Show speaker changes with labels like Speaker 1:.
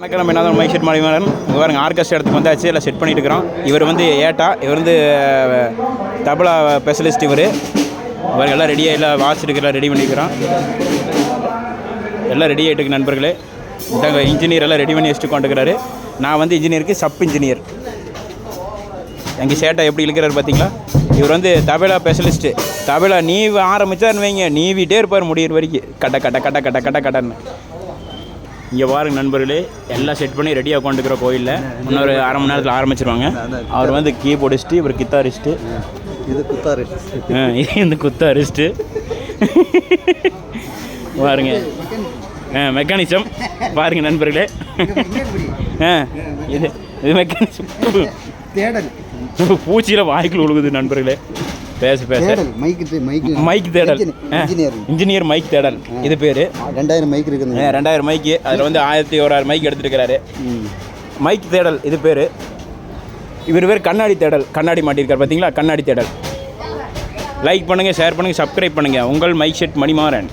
Speaker 1: வணக்கம். நம்ம என்ன மைக் செட் மணிமாறன் இங்கே பாருங்க ஆர்கெஸ்ட்ரா இடத்துக்கு வந்தாச்சு. எல்லாம் செட் பண்ணிட்டு இருக்கிறோம். இவர் வந்து ஏட்டா, இவர் வந்து தபலா ஸ்பெஷலிஸ்ட். இவர் எல்லாம் ரெடியாக எல்லாம் வாசிட்டு எல்லாம் ரெடி பண்ணிக்கிறோம். எல்லாம் ரெடி ஆகிட்டு இருக்கு நண்பர்களே. இதாங்க இன்ஜினியர் எல்லாம் ரெடி பண்ணி வச்சுட்டு கொண்டுக்கிறாரு. நான் வந்து இன்ஜினியருக்கு சப் இன்ஜினியர். எங்கள் சேட்டை எப்படி இழுக்கிறாரு பார்த்தீங்களா? இவர் வந்து தபலா ஸ்பெஷலிஸ்ட்டு. தபலா நீவி ஆரம்பித்தார்னு வைங்க, நீவிட்டே இருப்பார் முடியிற வரைக்கும். கட்டன்னு இங்கே பாருங்க நண்பர்களே, எல்லாம் செட் பண்ணி ரெடியாக கொண்டுக்கிற கோயிலில் இன்னொரு அரை மணி நேரத்தில் ஆரம்பிச்சிருவாங்க. அவர் வந்து கீபோர்டிஸ்ட்டு, இவர் கித்தாரிஸ்ட்டு, இது குத்தாரிஸ்ட்டு பாருங்க. மெக்கானிசம் பாருங்க நண்பர்களே. இது மெக்கானிசம் பூச்சியில் வாய்க்குள் உழுகுது நண்பர்களே. பேச மைக் தேடல், இன்ஜினியர் மைக் தேடல் இது பேர். 2000 மைக் இருக்குது. 2000 மைக்கு, அதில் வந்து 1100 மைக் எடுத்துருக்கிறாரு. மைக் தேடல் இது பேர். இவர் பேர் கண்ணாடி தேடல். கண்ணாடி மாட்டியிருக்கார் பார்த்தீங்களா? கண்ணாடி தேடல். லைக் பண்ணுங்கள், ஷேர் பண்ணுங்கள், சப்ஸ்கிரைப் பண்ணுங்கள். உங்கள் மைக் செட் மணிமாறன்.